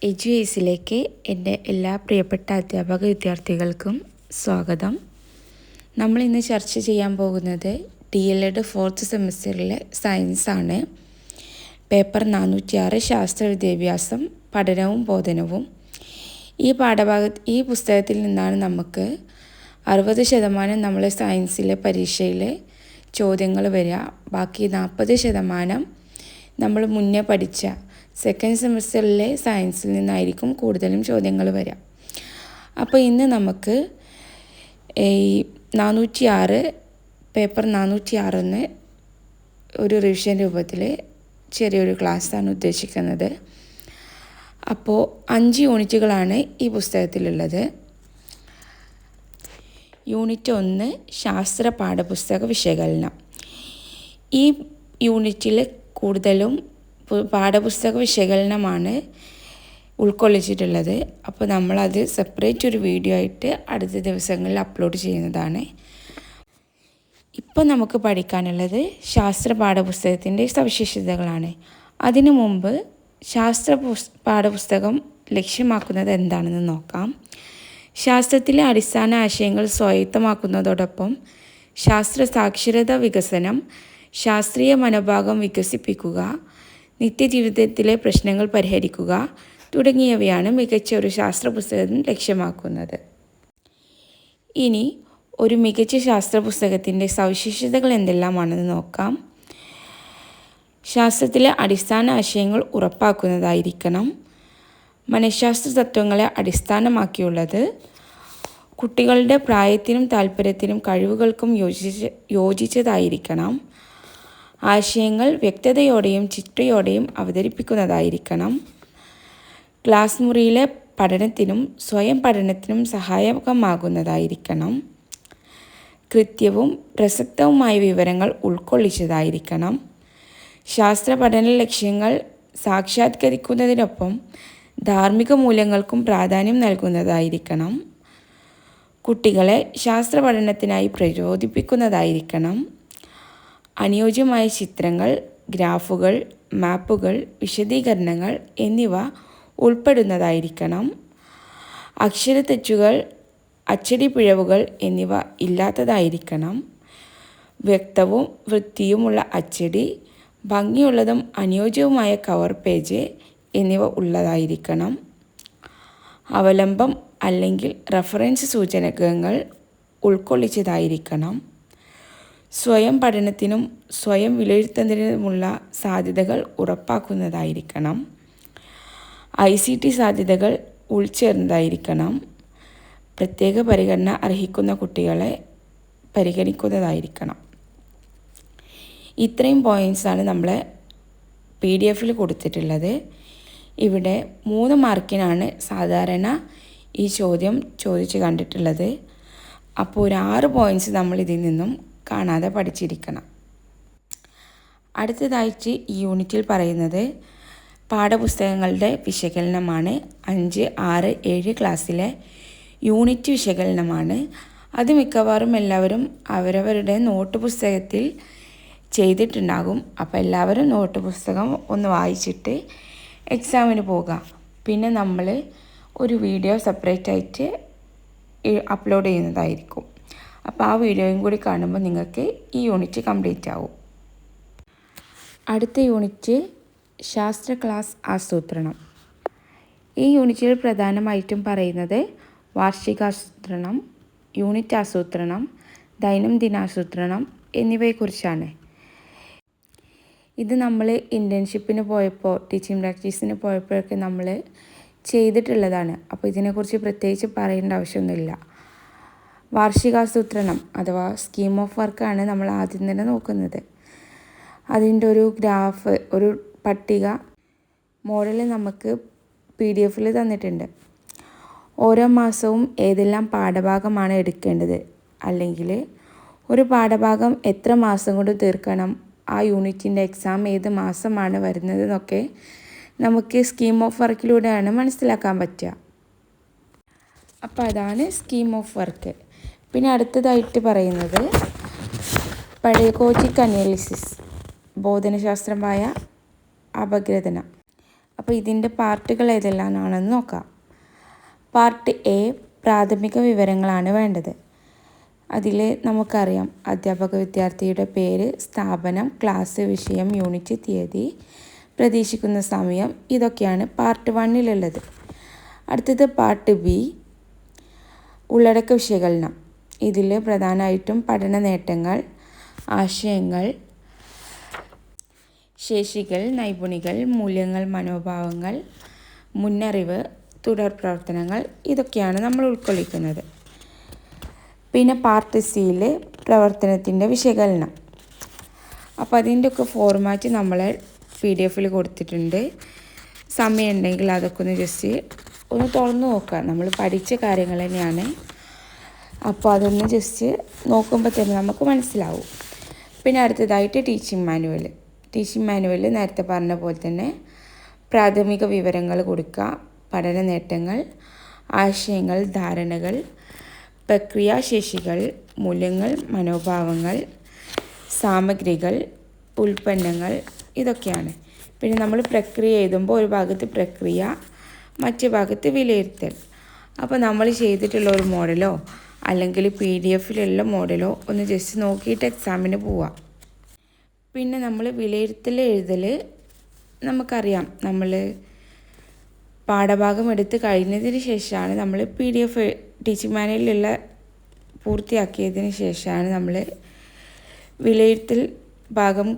എജുഎസിലേക്ക് എൻ്റെ എല്ലാ പ്രിയപ്പെട്ട അധ്യാപക വിദ്യാർത്ഥികൾക്കും സ്വാഗതം. നമ്മളിന്ന് ചർച്ച ചെയ്യാൻ പോകുന്നത് DLED 4th സെമസ്റ്ററിലെ സയൻസാണ്. പേപ്പർ 406 ശാസ്ത്ര വിദ്യാഭ്യാസം പഠനവും ബോധനവും. ഈ പുസ്തകത്തിൽ നിന്നാണ് നമുക്ക് 60% നമ്മളെ സയൻസിലെ പരീക്ഷയിലെ ചോദ്യങ്ങൾ വരിക. ബാക്കി 40% നമ്മൾ മുന്നേ പഠിച്ച സെക്കൻഡ് സെമസ്റ്ററിലെ സയൻസിൽ നിന്നായിരിക്കും കൂടുതലും ചോദ്യങ്ങൾ വരിക. അപ്പോൾ ഇന്ന് നമുക്ക് പേപ്പർ 406 ഒരു റിവിഷൻ രൂപത്തിൽ ചെറിയൊരു ക്ലാസ്സാണ് ഉദ്ദേശിക്കുന്നത്. അപ്പോൾ 5 യൂണിറ്റുകളാണ് ഈ പുസ്തകത്തിലുള്ളത്. യൂണിറ്റ് 1 ശാസ്ത്ര പാഠപുസ്തക വിശകലനം. ഈ യൂണിറ്റിൽ കൂടുതലും പാഠപുസ്തക വിശകലനമാണ് ഉൾക്കൊള്ളിച്ചിട്ടുള്ളത്. അപ്പോൾ നമ്മളത് സെപ്പറേറ്റ് ഒരു വീഡിയോ ആയിട്ട് അടുത്ത ദിവസങ്ങളിൽ അപ്ലോഡ് ചെയ്യുന്നതാണ്. ഇപ്പോൾ നമുക്ക് പഠിക്കാനുള്ളത് ശാസ്ത്ര പാഠപുസ്തകത്തിൻ്റെ സവിശേഷതകളാണ്. അതിനു മുമ്പ് ശാസ്ത്ര പാഠപുസ്തകം ലക്ഷ്യമാക്കുന്നത് എന്താണെന്ന് നോക്കാം. ശാസ്ത്രത്തിലെ അടിസ്ഥാന ആശയങ്ങൾ സ്വായത്തമാക്കുന്നതോടൊപ്പം ശാസ്ത്ര സാക്ഷരത വികസനം, ശാസ്ത്രീയ മനോഭാവം വികസിപ്പിക്കുക, നിത്യജീവിതത്തിലെ പ്രശ്നങ്ങൾ പരിഹരിക്കുക തുടങ്ങിയവയാണ് മികച്ച ഒരു ശാസ്ത്ര പുസ്തകം ലക്ഷ്യമാക്കുന്നത്. ഇനി ഒരു മികച്ച ശാസ്ത്ര പുസ്തകത്തിൻ്റെ സവിശേഷതകൾ എന്തെല്ലാമാണെന്ന് നോക്കാം. ശാസ്ത്രത്തിലെ അടിസ്ഥാന ആശയങ്ങൾ ഉറപ്പാക്കുന്നതായിരിക്കണം. മനഃശാസ്ത്ര തത്വങ്ങളെ അടിസ്ഥാനമാക്കിയുള്ളത്. കുട്ടികളുടെ പ്രായത്തിനും താൽപ്പര്യത്തിനും കഴിവുകൾക്കും യോജിച്ചതായിരിക്കണം. ആശയങ്ങൾ വ്യക്തതയോടെയും ചിട്ടയോടെയും അവതരിപ്പിക്കുന്നതായിരിക്കണം. ക്ലാസ് മുറിയിലെ പഠനത്തിനും സ്വയം പഠനത്തിനും സഹായകമാകുന്നതായിരിക്കണം. കൃത്യവും പ്രസക്തവുമായ വിവരങ്ങൾ ഉൾക്കൊള്ളിച്ചതായിരിക്കണം. ശാസ്ത്ര പഠന ലക്ഷ്യങ്ങൾ സാക്ഷാത്കരിക്കുന്നതിനൊപ്പം ധാർമ്മിക മൂല്യങ്ങൾക്കും പ്രാധാന്യം നൽകുന്നതായിരിക്കണം. കുട്ടികളെ ശാസ്ത്ര പഠനത്തിനായി പ്രചോദിപ്പിക്കുന്നതായിരിക്കണം. അനുയോജ്യമായ ചിത്രങ്ങൾ, ഗ്രാഫുകൾ, മാപ്പുകൾ, വിശദീകരണങ്ങൾ എന്നിവ ഉൾപ്പെടുന്നതായിരിക്കണം. അക്ഷരത്തെറ്റുകൾ, അച്ചടി പിഴവുകൾ എന്നിവ ഇല്ലാത്തതായിരിക്കണം. വ്യക്തവും വൃത്തിയുമുള്ള അച്ചടി, ഭംഗിയുള്ളതും അനുയോജ്യവുമായ കവർ പേജ് എന്നിവ ഉള്ളതായിരിക്കണം. അവലംബം അല്ലെങ്കിൽ റഫറൻസ് സൂചനകങ്ങൾ ഉൾക്കൊള്ളിച്ചതായിരിക്കണം. സ്വയം പഠനത്തിനും സ്വയം വിലയിരുത്തുന്നതിനുമുള്ള സാധ്യതകൾ ഉറപ്പാക്കുന്നതായിരിക്കണം. ICT സാധ്യതകൾ ഉൾച്ചേർന്നതായിരിക്കണം. പ്രത്യേക പരിഗണന അർഹിക്കുന്ന കുട്ടികളെ പരിഗണിക്കുന്നതായിരിക്കണം. ഇത്രയും പോയിൻറ്റ്സാണ് നമ്മളെ PDF കൊടുത്തിട്ടുള്ളത്. ഇവിടെ 3 മാർക്കിനാണ് സാധാരണ ഈ ചോദ്യം ചോദിച്ച് കണ്ടിട്ടുള്ളത്. അപ്പോൾ ഒരു 6 പോയിൻറ്റ്സ് നമ്മൾ ഇതിൽ നിന്നും കാണാതെ പഠിച്ചിരിക്കണം. അടുത്തതായിട്ട് ഈ യൂണിറ്റിൽ പറയുന്നത് പാഠപുസ്തകങ്ങളുടെ വിശകലനമാണ്. 5, 6, 7 ക്ലാസ്സിലെ യൂണിറ്റ് വിശകലനമാണ്. അത് മിക്കവാറും എല്ലാവരും അവരവരുടെ നോട്ട് പുസ്തകത്തിൽ ചെയ്തിട്ടുണ്ടാകും. അപ്പോൾ എല്ലാവരും നോട്ട് പുസ്തകം ഒന്ന് വായിച്ചിട്ട് എക്സാമിന് പോകുക. പിന്നെ നമ്മൾ ഒരു വീഡിയോ സെപ്പറേറ്റ് ആയിട്ട് അപ്ലോഡ് ചെയ്യുന്നതായിരിക്കും. അപ്പോൾ ആ വീഡിയോയും കൂടി കാണുമ്പോൾ നിങ്ങൾക്ക് ഈ യൂണിറ്റ് കംപ്ലീറ്റ് ആവും. അടുത്ത യൂണിറ്റ് ശാസ്ത്ര ക്ലാസ് ആസൂത്രണം. ഈ യൂണിറ്റിൽ പ്രധാനമായിട്ടും പറയുന്നത് വാർഷികാസൂത്രണം, യൂണിറ്റ് ആസൂത്രണം, ദൈനംദിനാസൂത്രണം എന്നിവയെക്കുറിച്ചാണ്. ഇത് നമ്മൾ ഇൻറ്റേൺഷിപ്പിന് പോയപ്പോൾ ടീച്ചിങ് പ്രാക്ടീസിന് പോയപ്പോഴൊക്കെ നമ്മൾ ചെയ്തിട്ടുള്ളതാണ്. അപ്പോൾ ഇതിനെക്കുറിച്ച് പ്രത്യേകിച്ച് പറയേണ്ട ആവശ്യമൊന്നുമില്ല. വാർഷികാസൂത്രണം അഥവാ സ്കീം ഓഫ് വർക്കാണ് നമ്മൾ ആദ്യം തന്നെ നോക്കുന്നത്. അതിൻ്റെ ഒരു ഗ്രാഫ്, ഒരു പട്ടിക മോഡൽ നമുക്ക് PDF തന്നിട്ടുണ്ട്. ഓരോ മാസവും ഏതെല്ലാം പാഠഭാഗമാണ് എടുക്കേണ്ടത്, അല്ലെങ്കിൽ ഒരു പാഠഭാഗം എത്ര മാസം കൊണ്ട് തീർക്കണം, ആ യൂണിറ്റിൻ്റെ എക്സാം ഏത് മാസമാണ് വരുന്നത് എന്നൊക്കെ നമുക്ക് സ്കീം ഓഫ് വർക്കിലൂടെയാണ് മനസ്സിലാക്കാൻ പറ്റുക. അപ്പോൾ അതാണ് സ്കീം ഓഫ് വർക്ക്. പിന്നെ അടുത്തതായിട്ട് പറയുന്നത് പെഡഗോജിക് അനാലിസിസ്, ബോധനശാസ്ത്രമായ അപഗ്രഥനം. അപ്പോൾ ഇതിൻ്റെ പാർട്ടുകൾ ഏതെല്ലാമാണെന്ന് നോക്കാം. പാർട്ട് എ പ്രാഥമിക വിവരങ്ങളാണ് വേണ്ടത്. അതിൽ നമുക്കറിയാം അധ്യാപക വിദ്യാർത്ഥിയുടെ പേര്, സ്ഥാപനം, ക്ലാസ്, വിഷയം, യൂണിറ്റ്, തീയതി, പ്രതീക്ഷിക്കുന്ന സമയം, ഇതൊക്കെയാണ് പാർട്ട് 1-ലുള്ളത്. അടുത്തത് പാർട്ട് ബി ഉള്ളടക്ക വിശകലനം. ഇതിൽ പ്രധാനമായിട്ടും പഠന നേട്ടങ്ങൾ, ആശയങ്ങൾ, ശേഷികൾ, നൈപുണികൾ, മൂല്യങ്ങൾ, മനോഭാവങ്ങൾ, മുന്നറിവ്, തുടർ പ്രവർത്തനങ്ങൾ, ഇതൊക്കെയാണ് നമ്മൾ ഉൾക്കൊള്ളിക്കുന്നത്. പിന്നെ പാർട്ട് സിയിൽ പ്രവർത്തനത്തിൻ്റെ വിശകലനം. അപ്പോൾ അതിൻ്റെയൊക്കെ ഫോർമാറ്റ് നമ്മൾ PDF കൊടുത്തിട്ടുണ്ട്. സമയമുണ്ടെങ്കിൽ അതൊക്കെ ഒന്ന് ജസ്റ്റ് ഒന്ന് തുറന്നു നോക്കുക. നമ്മൾ പഠിച്ച കാര്യങ്ങൾ തന്നെയാണ്. അപ്പോൾ അതൊന്ന് ജസ്റ്റ് നോക്കുമ്പോൾ തന്നെ നമുക്ക് മനസ്സിലാവും. പിന്നെ അടുത്തതായിട്ട് ടീച്ചിങ് മാനുവൽ നേരത്തെ പറഞ്ഞ പോലെ തന്നെ പ്രാഥമിക വിവരങ്ങൾ കൊടുക്കുക, പഠന നേട്ടങ്ങൾ, ആശയങ്ങൾ, ധാരണകൾ, പ്രക്രിയാശേഷികൾ, മൂല്യങ്ങൾ, മനോഭാവങ്ങൾ, സാമഗ്രികൾ, ഉൽപ്പന്നങ്ങൾ, ഇതൊക്കെയാണ്. പിന്നെ നമ്മൾ പ്രക്രിയ എഴുതുമ്പോൾ ഒരു ഭാഗത്ത് പ്രക്രിയ, മറ്റു ഭാഗത്ത് വിലയിരുത്തൽ. അപ്പോൾ നമ്മൾ ചെയ്തിട്ടുള്ള ഒരു മോഡലോ അല്ലെങ്കിൽ PDF-ലുള്ള മോഡലോ ഒന്ന് ജസ്റ്റ് നോക്കിയിട്ട് എക്സാമിന് പോവാം. പിന്നെ നമ്മൾ വിലയിരുത്തൽ എഴുതൽ നമുക്കറിയാം. നമ്മൾ പാഠഭാഗം എടുത്ത് കഴിഞ്ഞതിന് ശേഷമാണ് നമ്മൾ PDF ടീച്ചിങ് മാനുവലിലുള്ള പൂർത്തിയാക്കിയതിന് ശേഷമാണ് നമ്മൾ വിലയിരുത്തൽ ഭാഗം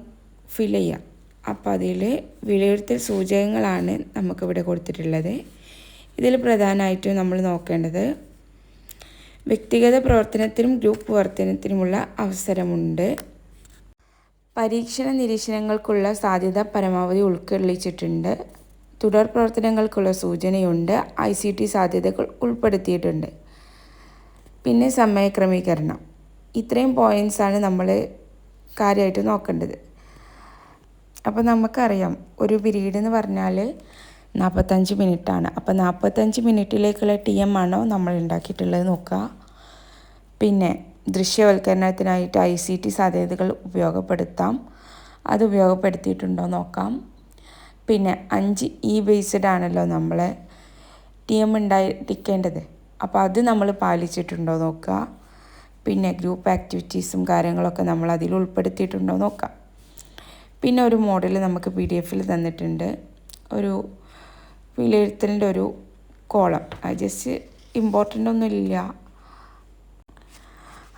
ഫിൽ ചെയ്യുക. അപ്പോൾ അതിൽ വിലയിരുത്തൽ സൂചകങ്ങളാണ് നമുക്കിവിടെ കൊടുത്തിട്ടുള്ളത്. ഇതിൽ പ്രധാനമായിട്ടും നമ്മൾ നോക്കേണ്ടത് വ്യക്തിഗത പ്രവർത്തനത്തിനും ഗ്രൂപ്പ് പ്രവർത്തനത്തിനുമുള്ള അവസരമുണ്ട്. പരീക്ഷണ നിരീക്ഷണങ്ങൾക്കുള്ള സാധ്യത പരമാവധി ഉൾക്കൊള്ളിച്ചിട്ടുണ്ട്. തുടർ പ്രവർത്തനങ്ങൾക്കുള്ള സൂചനയുണ്ട്. ICT സാധ്യതകൾ ഉൾപ്പെടുത്തിയിട്ടുണ്ട്. പിന്നെ സമയക്രമീകരണം. ഇത്രയും പോയിൻറ്റ്സാണ് നമ്മൾ കാര്യമായിട്ട് നോക്കേണ്ടത്. അപ്പോൾ നമുക്കറിയാം ഒരു പീരീഡ് എന്ന് പറഞ്ഞാൽ 45 മിനിറ്റാണ്. അപ്പോൾ 45 മിനിറ്റിലേക്കുള്ള TM ആണോ നമ്മൾ ഉണ്ടാക്കിയിട്ടുള്ളത് നോക്കുക. പിന്നെ ദൃശ്യവൽക്കരണത്തിനായിട്ട് ICT സാധ്യതകൾ ഉപയോഗപ്പെടുത്താം. അത് ഉപയോഗപ്പെടുത്തിയിട്ടുണ്ടോ നോക്കാം. പിന്നെ 5 ബേസ്ഡ് ആണല്ലോ നമ്മൾ TM ഉണ്ടായിരിക്കേണ്ടത്. അപ്പോൾ അത് നമ്മൾ പാലിച്ചിട്ടുണ്ടോ നോക്കുക. പിന്നെ ഗ്രൂപ്പ് ആക്ടിവിറ്റീസും കാര്യങ്ങളൊക്കെ നമ്മൾ അതിൽ ഉൾപ്പെടുത്തിയിട്ടുണ്ടോ നോക്കാം. പിന്നെ ഒരു മോഡൽ നമുക്ക് PDF-ൽ തന്നിട്ടുണ്ട്. ഒരു വിലയിരുത്തലിൻ്റെ ഒരു കോളം. അത് ജസ്റ്റ് ഇമ്പോർട്ടൻ്റ് ഒന്നുമില്ല.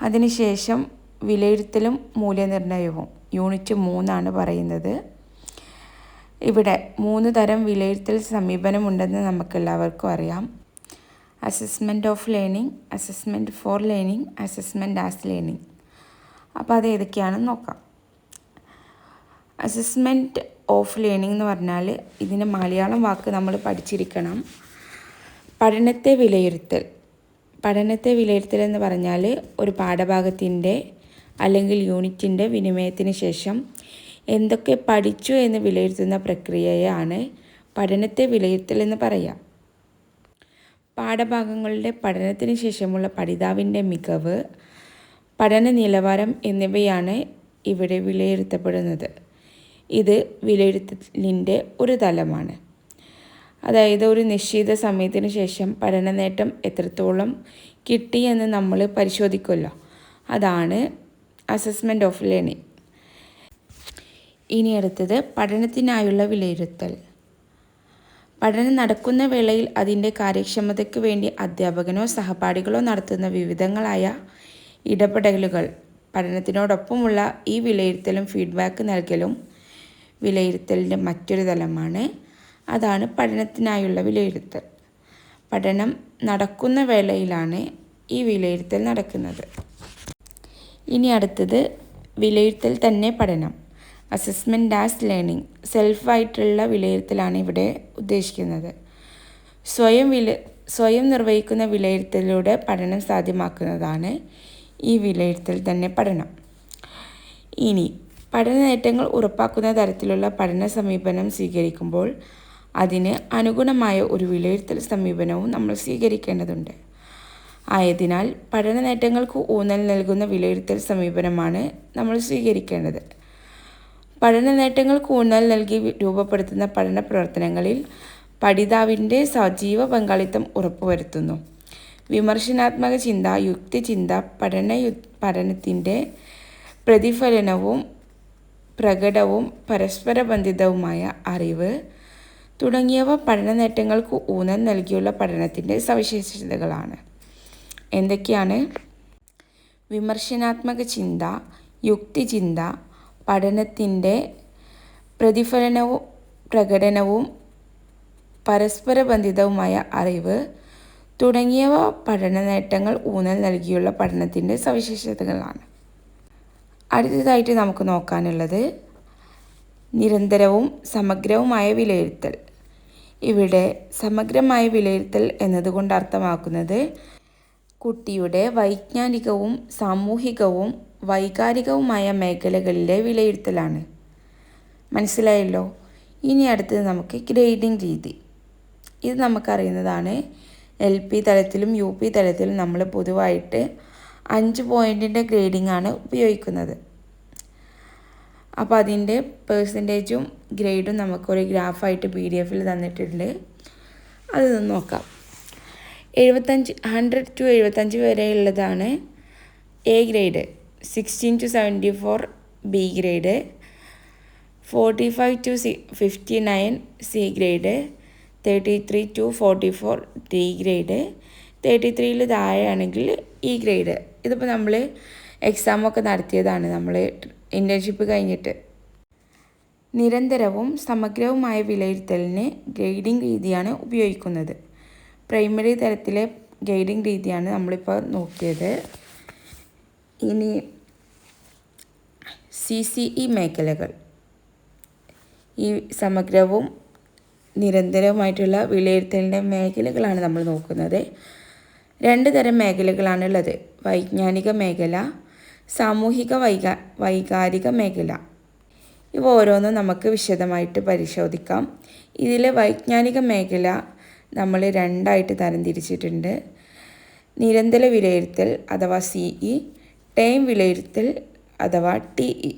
അതിനുശേഷം വിലയിരുത്തലും മൂല്യനിർണ്ണയവും യൂണിറ്റ് 3 പറയുന്നത്. ഇവിടെ 3 തരം വിലയിരുത്തൽ സമീപനമുണ്ടെന്ന് നമുക്കെല്ലാവർക്കും അറിയാം. Assessment of learning, assessment for learning, assessment as learning. അപ്പോൾ അത് ഏതൊക്കെയാണെന്ന് നോക്കാം. അസസ്മെൻറ്റ് ഓഫ് ലേണിംഗ് എന്ന് പറഞ്ഞാൽ ഇതിൻ്റെ മലയാളം വാക്ക് നമ്മൾ പഠിച്ചിരിക്കണം. പഠനത്തെ വിലയിരുത്തൽ എന്ന് പറഞ്ഞാൽ ഒരു പാഠഭാഗത്തിൻ്റെ അല്ലെങ്കിൽ യൂണിറ്റിൻ്റെ വിനിമയത്തിന് ശേഷം എന്തൊക്കെ പഠിച്ചു എന്ന് വിലയിരുത്തുന്ന പ്രക്രിയയാണ് പഠനത്തെ വിലയിരുത്തൽ എന്ന് പറയുക. പാഠഭാഗങ്ങളുടെ പഠനത്തിന് ശേഷമുള്ള പഠിതാവിൻ്റെ മികവ്, പഠന നിലവാരം എന്നിവയാണ് ഇവിടെ വിലയിരുത്തപ്പെടുന്നത്. ഇത് വിലയിരുത്തലിൻ്റെ ഒരു തലമാണ്. അതായത് ഒരു നിശ്ചിത സമയത്തിന് ശേഷം പഠന നേട്ടം എത്രത്തോളം കിട്ടിയെന്ന് നമ്മൾ പരിശോധിക്കുമല്ലോ. അതാണ് അസസ്മെൻറ്റ് ഓഫ് ലേണിംഗ്. ഇനി അടുത്തത് പഠനത്തിനായുള്ള വിലയിരുത്തൽ. പഠനം നടക്കുന്ന വേളയിൽ അതിൻ്റെ കാര്യക്ഷമതയ്ക്ക് വേണ്ടി അധ്യാപകനോ സഹപാഠികളോ നടത്തുന്ന വിവിധങ്ങളായ ഇടപെടലുകൾ. പഠനത്തിനോടൊപ്പമുള്ള ഈ വിലയിരുത്തലും ഫീഡ്ബാക്ക് നൽകലും വിലയിരുത്തലിൻ്റെ മറ്റൊരു തലമാണ്. അതാണ് പഠനത്തിനായുള്ള വിലയിരുത്തൽ. പഠനം നടക്കുന്ന വേളയിലാണ് ഈ വിലയിരുത്തൽ നടക്കുന്നത്. ഇനി അടുത്തത് വിലയിരുത്തൽ തന്നെ പഠനം. Assessment as learning. സെൽഫായിട്ടുള്ള വിലയിരുത്തലാണ് ഇവിടെ ഉദ്ദേശിക്കുന്നത്. സ്വയം നിർവഹിക്കുന്ന വിലയിരുത്തലിലൂടെ പഠനം സാധ്യമാക്കുന്നതാണ് ഈ വിലയിരുത്തൽ തന്നെ പഠനം. ഇനി പഠന നേട്ടങ്ങൾ ഉറപ്പാക്കുന്ന തരത്തിലുള്ള പഠന സമീപനം സ്വീകരിക്കുമ്പോൾ അതിന് അനുഗുണമായ ഒരു വിലയിരുത്തൽ സമീപനവും നമ്മൾ സ്വീകരിക്കേണ്ടതുണ്ട്. ആയതിനാൽ പഠന നേട്ടങ്ങൾക്ക് ഊന്നൽ നൽകുന്ന വിലയിരുത്തൽ സമീപനമാണ് നമ്മൾ സ്വീകരിക്കേണ്ടത്. പഠന നേട്ടങ്ങൾക്ക് ഊന്നൽ നൽകി രൂപപ്പെടുത്തുന്ന പഠന പ്രവർത്തനങ്ങളിൽ പഠിതാവിൻ്റെ സജീവ പങ്കാളിത്തം ഉറപ്പുവരുത്തുന്നു. വിമർശനാത്മക ചിന്ത, യുക്തിചിന്ത, പഠനത്തിൻ്റെ പ്രതിഫലനവും പ്രകടവും പരസ്പരബന്ധിതവുമായ അറിവ് തുടങ്ങിയവ പഠന നേട്ടങ്ങൾക്ക് ഊന്നൽ നൽകിയുള്ള പഠനത്തിൻ്റെ സവിശേഷതകളാണ്. എന്തൊക്കെയാണ്? വിമർശനാത്മക ചിന്ത, യുക്തിചിന്ത, പഠനത്തിൻ്റെ പ്രതിഫലനവും പ്രകടനവും പരസ്പരബന്ധിതവുമായ അറിവ് തുടങ്ങിയവ പഠന നേട്ടങ്ങൾ ഊന്നൽ നൽകിയുള്ള പഠനത്തിൻ്റെ സവിശേഷതകളാണ്. അടുത്തതായിട്ട് നമുക്ക് നോക്കാനുള്ളത് നിരന്തരവും സമഗ്രവുമായ വിലയിരുത്തൽ. ഇവിടെ സമഗ്രമായ വിലയിരുത്തൽ എന്നതുകൊണ്ട് അർത്ഥമാക്കുന്നത് കുട്ടിയുടെ വൈജ്ഞാനികവും സാമൂഹികവും വൈകാരികവുമായ മേഖലകളിലെ വിലയിരുത്തലാണ്. മനസ്സിലായല്ലോ? ഇനി അടുത്തത് നമുക്ക് ഗ്രേഡിംഗ് രീതി. ഇത് നമുക്കറിയുന്നതാണ്. LP തലത്തിലും UP തലത്തിലും നമ്മൾ പൊതുവായിട്ട് 5 പോയിൻറ്റിൻ്റെ ഗ്രേഡിംഗ് ആണ് ഉപയോഗിക്കുന്നത്. അപ്പോൾ അതിൻ്റെ പെർസെൻറ്റേജും ഗ്രേഡും നമുക്കൊരു ഗ്രാഫായിട്ട് PDF തന്നിട്ടുണ്ട്. അത് നോക്കാം. 100 to 75 വരെയുള്ളതാണ് A grade, 16 to 74 B grade, 45 to 59 C grade, 33 to 44 D grade, 33 താഴെയാണെങ്കിൽ E ഗ്രേഡ്. ഇതിപ്പോൾ നമ്മൾ എക്സാമൊക്കെ നടത്തിയതാണ്, നമ്മൾ ഇൻറ്റേൺഷിപ്പ് കഴിഞ്ഞിട്ട്. നിരന്തരവും സമഗ്രവുമായ വിലയിരുത്തലിന് ഗ്രേഡിംഗ് രീതിയാണ് ഉപയോഗിക്കുന്നത്. പ്രൈമറി തലത്തിലെ ഗ്രേഡിംഗ് രീതിയാണ് നമ്മളിപ്പോൾ നോക്കിയത്. ഇനി CCE മേഖലകൾ. ഈ സമഗ്രവും നിരന്തരവുമായിട്ടുള്ള വിലയിരുത്തലിൻ്റെ മേഖലകളാണ് നമ്മൾ നോക്കുന്നത്. 2 തരം മേഖലകളാണുള്ളത്: വൈജ്ഞാനിക മേഖല, സാമൂഹിക വൈകാരിക മേഖല. ഇവ ഓരോന്നും നമുക്ക് വിശദമായിട്ട് പരിശോധിക്കാം. ഇതിലെ വൈജ്ഞാനിക മേഖല നമ്മൾ 2ആയിട്ട് തരംതിരിച്ചിട്ടുണ്ട്. നിരന്തര വിലയിരുത്തൽ അഥവാ CE, ടേം വിലയിരുത്തൽ അഥവാ TE.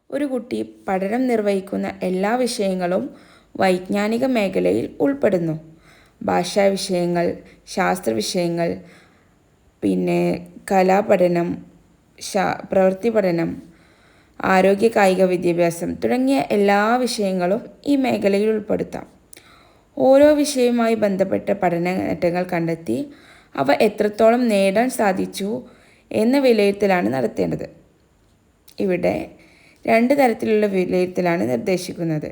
ഒരു കുട്ടി പഠനം നിർവഹിക്കുന്ന എല്ലാ വിഷയങ്ങളും വൈജ്ഞാനിക മേഖലയിൽ ഉൾപ്പെടുന്നു. ഭാഷാ വിഷയങ്ങൾ, ശാസ്ത്ര വിഷയങ്ങൾ, പിന്നെ കലാപഠനം, പ്രവൃത്തി പഠനം, ആരോഗ്യ കായിക വിദ്യാഭ്യാസം തുടങ്ങിയ എല്ലാ വിഷയങ്ങളും ഈ മേഖലയിൽ ഉൾപ്പെടുത്താം. ഓരോ വിഷയവുമായി ബന്ധപ്പെട്ട പഠന നേട്ടങ്ങൾ കണ്ടെത്തി അവ എത്രത്തോളം നേടാൻ സാധിച്ചു എന്ന വിലയിരുത്തലാണ് നടത്തേണ്ടത്. ഇവിടെ 2 തരത്തിലുള്ള വിലയിരുത്തലാണ് നിർദ്ദേശിക്കുന്നത്.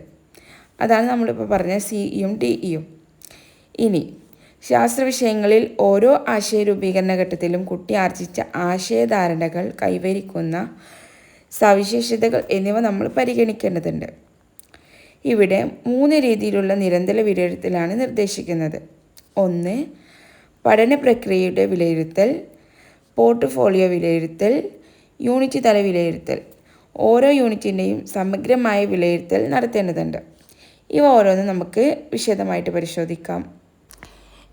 അതാണ് നമ്മളിപ്പോൾ പറഞ്ഞ CEയും TEയും. ഇനി ശാസ്ത്ര വിഷയങ്ങളിൽ ഓരോ ആശയ രൂപീകരണ ഘട്ടത്തിലും കുട്ടി ആർജിച്ച ആശയധാരണകൾ, കൈവരിക്കുന്ന സവിശേഷതകൾ എന്നിവ നമ്മൾ പരിഗണിക്കേണ്ടതുണ്ട്. ഇവിടെ 3 രീതിയിലുള്ള നിരന്തര വിലയിരുത്തലാണ് നിർദ്ദേശിക്കുന്നത്. 1. പഠന പ്രക്രിയയുടെ വിലയിരുത്തൽ, പോർട്ട്ഫോളിയോ വിലയിരുത്തൽ, യൂണിറ്റ് തല വിലയിരുത്തൽ. ഓരോ യൂണിറ്റിൻ്റെയും സമഗ്രമായ വിലയിരുത്തൽ നടത്തേണ്ടതുണ്ട്. ഇവ ഓരോന്നും നമുക്ക് വിശദമായിട്ട് പരിശോധിക്കാം.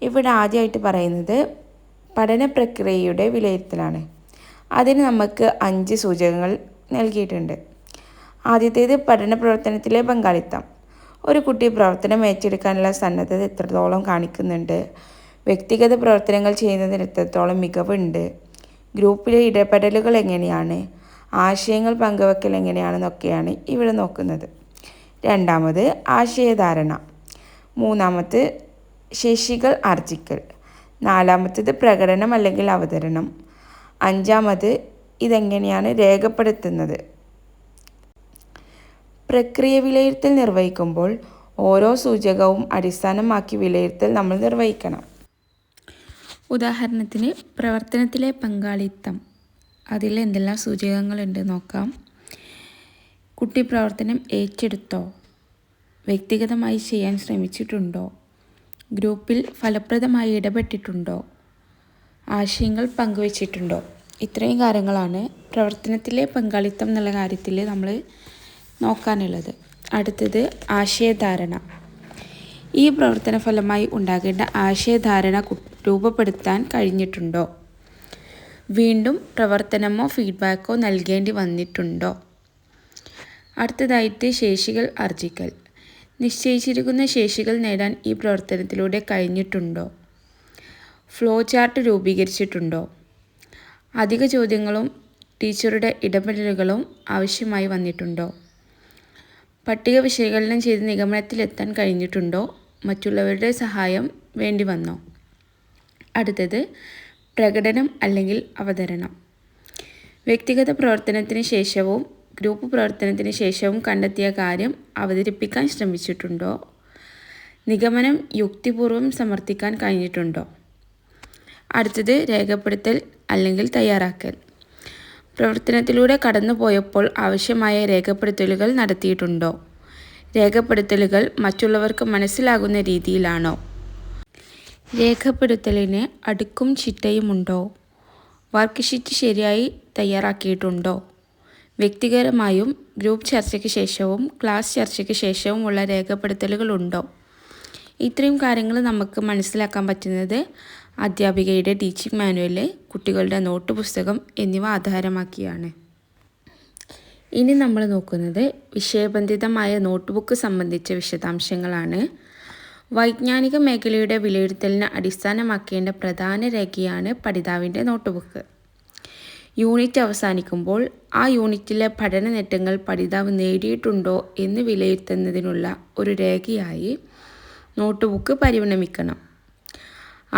ഇവിടെ ആദ്യമായിട്ട് പറയുന്നത് പഠന പ്രക്രിയയുടെ വിലയിരുത്തലാണ്. അതിന് നമുക്ക് 5 സൂചകങ്ങൾ നൽകിയിട്ടുണ്ട്. ആദ്യത്തേത് പഠന പ്രവർത്തനത്തിലെ പങ്കാളിത്തം. ഒരു കുട്ടി പ്രവർത്തനം ഏറ്റെടുക്കാനുള്ള സന്നദ്ധത എത്രത്തോളം കാണിക്കുന്നുണ്ട്, വ്യക്തിഗത പ്രവർത്തനങ്ങൾ ചെയ്യുന്നതിന് എത്രത്തോളം മികവുണ്ട്, ഗ്രൂപ്പിലെ ഇടപെടലുകൾ എങ്ങനെയാണ്, ആശയങ്ങൾ പങ്കുവെക്കൽ എങ്ങനെയാണെന്നൊക്കെയാണ് ഇവിടെ നോക്കുന്നത്. 2. ആശയധാരണ. 3. ശേഷികൾ ആർജിക്കൽ. 4. പ്രകടനം അല്ലെങ്കിൽ അവതരണം. 5. ഇതെങ്ങനെയാണ് രേഖപ്പെടുത്തുന്നത്. പ്രക്രിയ വിലയിരുത്തൽ നിർവഹിക്കുമ്പോൾ ഓരോ സൂചകവും അടിസ്ഥാനമാക്കി വിലയിരുത്തൽ നമ്മൾ നിർവഹിക്കണം. ഉദാഹരണത്തിന് പ്രവർത്തനത്തിലെ പങ്കാളിത്തം. അതിൽ എന്തെല്ലാം സൂചകങ്ങളുണ്ട് നോക്കാം. കുട്ടി പ്രവർത്തനം ഏറ്റെടുത്തോ, വ്യക്തിഗതമായി ചെയ്യാൻ ശ്രമിച്ചിട്ടുണ്ടോ, ഗ്രൂപ്പിൽ ഫലപ്രദമായി ഇടപെട്ടിട്ടുണ്ടോ, ആശയങ്ങൾ പങ്കുവച്ചിട്ടുണ്ടോ. ഇത്രയും കാര്യങ്ങളാണ് പ്രവർത്തനത്തിലെ പങ്കാളിത്തം എന്നുള്ള കാര്യത്തിൽ നമ്മൾ നോക്കാനുള്ളത്. അടുത്തത് ആശയധാരണ. ഈ പ്രവർത്തന ഫലമായി ഉണ്ടാകേണ്ട ആശയധാരണ രൂപപ്പെടുത്താൻ കഴിഞ്ഞിട്ടുണ്ടോ, വീണ്ടും പ്രവർത്തനമോ ഫീഡ്ബാക്കോ നൽകേണ്ടി വന്നിട്ടുണ്ടോ. അടുത്തതായിട്ട് ശേഷികൾ ആർജിക്കൽ. നിശ്ചയിച്ചിരിക്കുന്ന ശേഷികൾ നേടാൻ ഈ പ്രവർത്തനത്തിലൂടെ കഴിഞ്ഞിട്ടുണ്ടോ? ഫ്ലോ ചാർട്ട് രൂപീകരിച്ചിട്ടുണ്ടോ? അധിക ചോദ്യങ്ങളും ടീച്ചറുടെ ഇടപെടലുകളും ആവശ്യമായി വന്നിട്ടുണ്ടോ? പട്ടിക വിശകലനം ചെയ്ത് നിഗമനത്തിലെത്താൻ കഴിഞ്ഞിട്ടുണ്ടോ? മറ്റുള്ളവരുടെ സഹായം വേണ്ടി വന്നോ? അടുത്തത് പ്രകടനം അല്ലെങ്കിൽ അവതരണം. വ്യക്തിഗത പ്രവർത്തനത്തിന് ശേഷവും ഗ്രൂപ്പ് പ്രവർത്തനത്തിന് ശേഷവും കണ്ടെത്തിയ കാര്യം അവതരിപ്പിക്കാൻ ശ്രമിച്ചിട്ടുണ്ടോ? നിഗമനം യുക്തിപൂർവം സമർത്ഥിക്കാൻ കഴിഞ്ഞിട്ടുണ്ടോ? അടുത്തത് രേഖപ്പെടുത്തൽ അല്ലെങ്കിൽ തയ്യാറാക്കൽ. പ്രവർത്തനത്തിലൂടെ കടന്നുപോയപ്പോൾ ആവശ്യമായ രേഖപ്പെടുത്തലുകൾ നടത്തിയിട്ടുണ്ടോ? രേഖപ്പെടുത്തലുകൾ മറ്റുള്ളവർക്ക് മനസ്സിലാകുന്ന രീതിയിലാണോ? രേഖപ്പെടുത്തലിന് അടുക്കും ചിട്ടയുമുണ്ടോ? വർക്ക് ഷീറ്റ് ശരിയായി തയ്യാറാക്കിയിട്ടുണ്ടോ? വ്യക്തിപരമായും ഗ്രൂപ്പ് ചർച്ചയ്ക്ക് ശേഷവും ക്ലാസ് ചർച്ചയ്ക്ക് ശേഷവുമുള്ള രേഖപ്പെടുത്തലുകളുണ്ടോ? ഇത്രയും കാര്യങ്ങൾ നമുക്ക് മനസ്സിലാക്കാൻ പറ്റുന്നത് അധ്യാപികയുടെ ടീച്ചിങ് മാനുവൽ, കുട്ടികളുടെ നോട്ട് പുസ്തകം എന്നിവ ആധാരമാക്കിയാണ്. ഇനി നമ്മൾ നോക്കുന്നത് വിഷയബന്ധിതമായ നോട്ട് ബുക്ക് സംബന്ധിച്ച വിശദാംശങ്ങളാണ്. വൈജ്ഞാനിക മേഖലയുടെ വിലയിരുത്തലിനെ അടിസ്ഥാനമാക്കേണ്ട പ്രധാന രേഖയാണ് പഠിതാവിൻ്റെ നോട്ട് ബുക്ക്. യൂണിറ്റ് അവസാനിക്കുമ്പോൾ ആ യൂണിറ്റിലെ പഠന നേട്ടങ്ങൾ പഠിതാവ് നേടിയിട്ടുണ്ടോ എന്ന് വിലയിരുത്തുന്നതിനുള്ള ഒരു രേഖയായി നോട്ട് ബുക്ക് പരിഗണിക്കണം.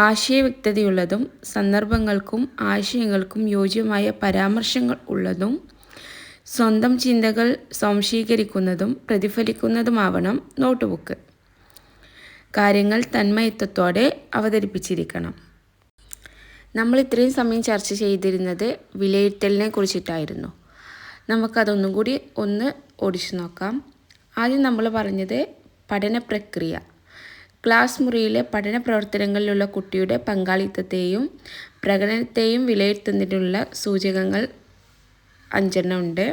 ആശയവ്യക്തതയുള്ളതും സന്ദർഭങ്ങൾക്കും ആശയങ്ങൾക്കും യോജ്യമായ പരാമർശങ്ങൾ ഉള്ളതും സ്വന്തം ചിന്തകൾ സ്വാംശീകരിക്കുന്നതും പ്രതിഫലിക്കുന്നതുമാവണം നോട്ട് ബുക്ക്. കാര്യങ്ങൾ തന്മയത്വത്തോടെ അവതരിപ്പിച്ചിരിക്കണം. നമ്മൾ ഇത്രയും സമയം ചർച്ച ചെയ്തിരുന്നത് വിലയിരുത്തലിനെ കുറിച്ചിട്ടായിരുന്നു. നമുക്കതൊന്നും കൂടി ഒന്ന് ഓടിച്ചു നോക്കാം. ആദ്യം നമ്മൾ പറഞ്ഞത് പഠന പ്രക്രിയ. ക്ലാസ് മുറിയിലെ പഠന പ്രവർത്തനങ്ങളിലുള്ള കുട്ടിയുടെ പങ്കാളിത്തത്തെയും പ്രകടനത്തെയും വിലയിരുത്തുന്നതിനുള്ള സൂചകങ്ങൾ 5 ഉണ്ട്.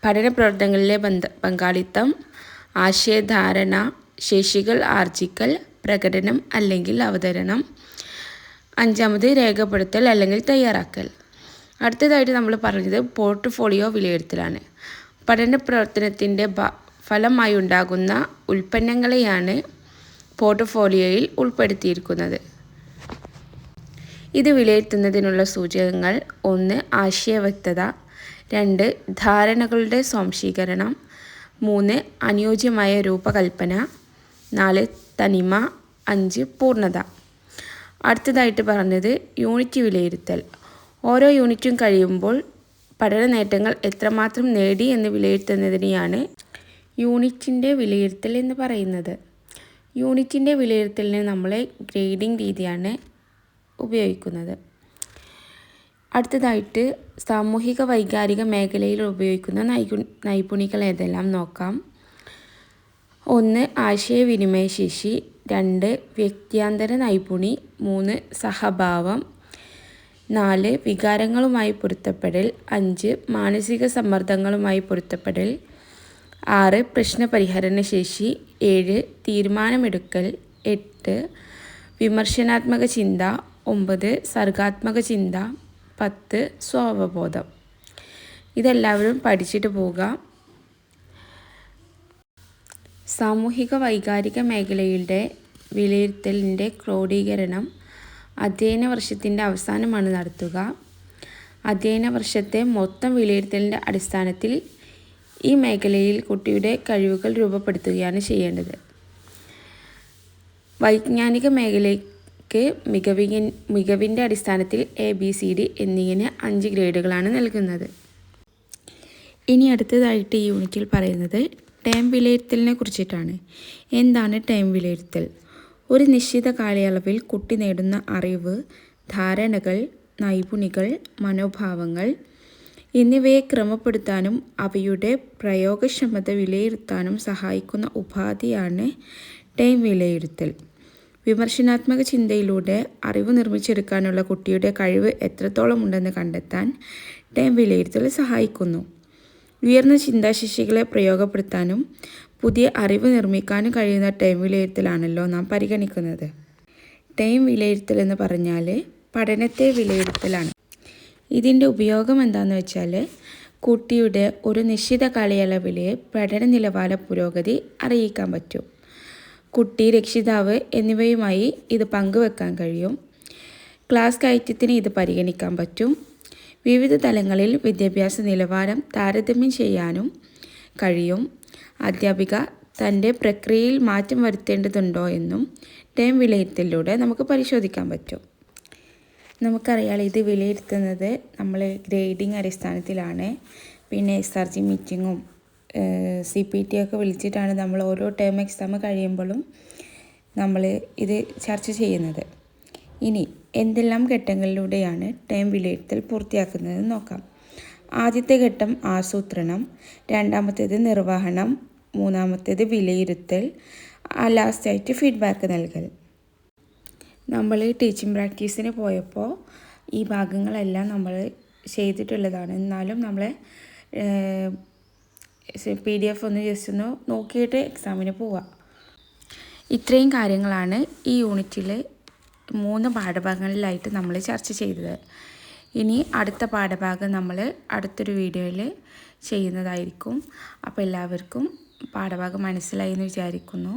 പഠന പ്രവർത്തനങ്ങളിലെ പങ്കാളിത്തം, ആശയധാരണ, ശേഷികൾ ആർജിക്കൽ, പ്രകടനം അല്ലെങ്കിൽ അവതരണം. 5ാമത് രേഖപ്പെടുത്തൽ അല്ലെങ്കിൽ തയ്യാറാക്കൽ. അടുത്തതായിട്ട് നമ്മൾ പറഞ്ഞത് പോർട്ട്ഫോളിയോ വിലയിരുത്തലാണ്. പഠന പ്രവർത്തനത്തിൻ്റെ ഫലമായി ഉണ്ടാകുന്ന ഉൽപ്പന്നങ്ങളെയാണ് പോർട്ട്ഫോളിയോയിൽ ഉൾപ്പെടുത്തിയിരിക്കുന്നത്. ഇത് വിലയിരുത്തുന്നതിനുള്ള സൂചകങ്ങൾ: 1 ആശയവ്യക്തത, 2 ധാരണകളുടെ സ്വാംശീകരണം, 3 അനുയോജ്യമായ രൂപകൽപ്പന, 4 തനിമ, 5 പൂർണ്ണത. അടുത്തതായിട്ട് പറഞ്ഞത് യൂണിറ്റ് വിലയിരുത്തൽ. ഓരോ യൂണിറ്റും കഴിയുമ്പോൾ പഠന നേട്ടങ്ങൾ എത്രമാത്രം നേടി എന്ന് വിലയിരുത്തുന്നതിനെയാണ് യൂണിറ്റിൻ്റെ വിലയിരുത്തൽ എന്ന് പറയുന്നത്. യൂണിറ്റിൻ്റെ വിലയിരുത്തലിന് നമ്മൾ ഗ്രേഡിംഗ് രീതിയാണ് ഉപയോഗിക്കുന്നത്. അടുത്തതായിട്ട് സാമൂഹിക വൈകാരിക മേഖലയിൽ ഉപയോഗിക്കുന്ന നൈപുണികൾ ഏതെല്ലാം നോക്കാം. 1 ആശയവിനിമയ ശേഷി, 2 വ്യക്തിയാന്തര നൈപുണി, 3 സഹഭാവം, 4 വികാരങ്ങളുമായി പൊരുത്തപ്പെടൽ, 5 മാനസിക സമ്മർദ്ദങ്ങളുമായി പൊരുത്തപ്പെടൽ, 6 പ്രശ്നപരിഹരണ ശേഷി, 7 തീരുമാനമെടുക്കൽ, 8 വിമർശനാത്മക ചിന്ത, 9 സർഗാത്മക ചിന്ത, 10 സ്വാവബോധം. ഇതെല്ലാവരും പഠിച്ചിട്ട് പോവുക. സാമൂഹിക വൈകാരിക മേഖലയുടെ വിലയിരുത്തലിൻ്റെ ക്രോഡീകരണം അധ്യയന വർഷത്തിൻ്റെ അവസാനമാണ് നടത്തുക. അധ്യയന വർഷത്തെ മൊത്തം വിലയിരുത്തലിൻ്റെ അടിസ്ഥാനത്തിൽ ഈ മേഖലയിൽ കുട്ടിയുടെ കഴിവുകൾ രൂപപ്പെടുത്തുകയാണ് ചെയ്യേണ്ടത്. വൈജ്ഞാനിക മേഖലയ്ക്ക് മികവിൻ്റെ അടിസ്ഥാനത്തിൽ ABCD എന്നിങ്ങനെ 5 ഗ്രേഡുകളാണ് നൽകുന്നത്. ഇനി അടുത്തതായിട്ട് ഈ യൂണിറ്റിൽ പറയുന്നത് ടേം വിലയിരുത്തലിനെ കുറിച്ചിട്ടാണ്. എന്താണ് ടേം വിലയിരുത്തൽ? ഒരു നിശ്ചിത കാലയളവിൽ കുട്ടി നേടുന്ന അറിവ്, ധാരണകൾ, നൈപുണികൾ, മനോഭാവങ്ങൾ എന്നിവയെ ക്രമപ്പെടുത്താനും അവയുടെ പ്രയോഗക്ഷമത വിലയിരുത്താനും സഹായിക്കുന്ന ഉപാധിയാണ് ടേം വിലയിരുത്തൽ. വിമർശനാത്മക ചിന്തയിലൂടെ അറിവ് നിർമ്മിച്ചെടുക്കാനുള്ള കുട്ടിയുടെ കഴിവ് എത്രത്തോളം ഉണ്ടെന്ന് കണ്ടെത്താൻ ടേം വിലയിരുത്തൽ സഹായിക്കുന്നു. ഉയർന്ന ചിന്താശേഷികളെ പ്രയോഗപ്പെടുത്താനും പുതിയ അറിവ് നിർമ്മിക്കാനും കഴിയുന്ന ടേം വിലയിരുത്തലാണല്ലോ നാം പരിഗണിക്കുന്നത്. ടേം വിലയിരുത്തൽ എന്ന് പറഞ്ഞാൽ പഠനത്തെ വിലയിരുത്തലാണ്. ഇതിൻ്റെ ഉപയോഗം എന്താണെന്ന് വെച്ചാൽ കുട്ടിയുടെ ഒരു നിശ്ചിത കാലയളവിലെ പഠന നിലവാര പുരോഗതി അറിയിക്കാൻ പറ്റും. കുട്ടി, രക്ഷിതാവ് എന്നിവയുമായി ഇത് പങ്കുവെക്കാൻ കഴിയും. ക്ലാസ് കയറ്റത്തിന് ഇത് പരിഗണിക്കാൻ പറ്റും. വിവിധ തലങ്ങളിൽ വിദ്യാഭ്യാസ നിലവാരം താരതമ്യം ചെയ്യാനും കഴിയും. അധ്യാപിക തൻ്റെ പ്രക്രിയയിൽ മാറ്റം വരുത്തേണ്ടതുണ്ടോ എന്നും ടേം വിലയിരുത്തലിലൂടെ നമുക്ക് പരിശോധിക്കാൻ പറ്റും. നമുക്കറിയാം, ഇത് വിലയിരുത്തുന്നത് നമ്മൾ ഗ്രേഡിംഗ് അടിസ്ഥാനത്തിലാണ്. പിന്നെ SRG മീറ്റിങ്ങും CPT ഒക്കെ വിളിച്ചിട്ടാണ് നമ്മൾ ഓരോ ടേം എക്സാം കഴിയുമ്പോഴും നമ്മൾ ഇത് ചർച്ച ചെയ്യുന്നത്. ഇനി എന്തെല്ലാം ഘട്ടങ്ങളിലൂടെയാണ് ടേം വിലയിരുത്തൽ പൂർത്തിയാക്കുന്നതെന്ന് നോക്കാം. ആദ്യത്തെ ഘട്ടം ആസൂത്രണം, രണ്ടാമത്തേത് നിർവഹണം, മൂന്നാമത്തേത് വിലയിരുത്തൽ, ലാസ്റ്റായിട്ട് ഫീഡ്ബാക്ക് നൽകൽ. നമ്മൾ ടീച്ചിങ് പ്രാക്ടീസിന് പോയപ്പോൾ ഈ ഭാഗങ്ങളെല്ലാം നമ്മൾ ചെയ്തിട്ടുള്ളതാണ്. എന്നാലും നമ്മളെ PDF ഒന്ന് ജസ്റ്റ് ഒന്ന് നോക്കിയിട്ട് എക്സാമിന് പോവാം. ഇത്രയും കാര്യങ്ങളാണ് ഈ യൂണിറ്റിൽ 3 പാഠഭാഗങ്ങളിലായിട്ട് നമ്മൾ ചർച്ച ചെയ്തത്. ഇനി അടുത്ത പാഠഭാഗം നമ്മൾ അടുത്തൊരു വീഡിയോയിൽ ചെയ്യുന്നതായിരിക്കും. അപ്പോൾ എല്ലാവർക്കും പാഠഭാഗം മനസ്സിലായി എന്ന് വിചാരിക്കുന്നു.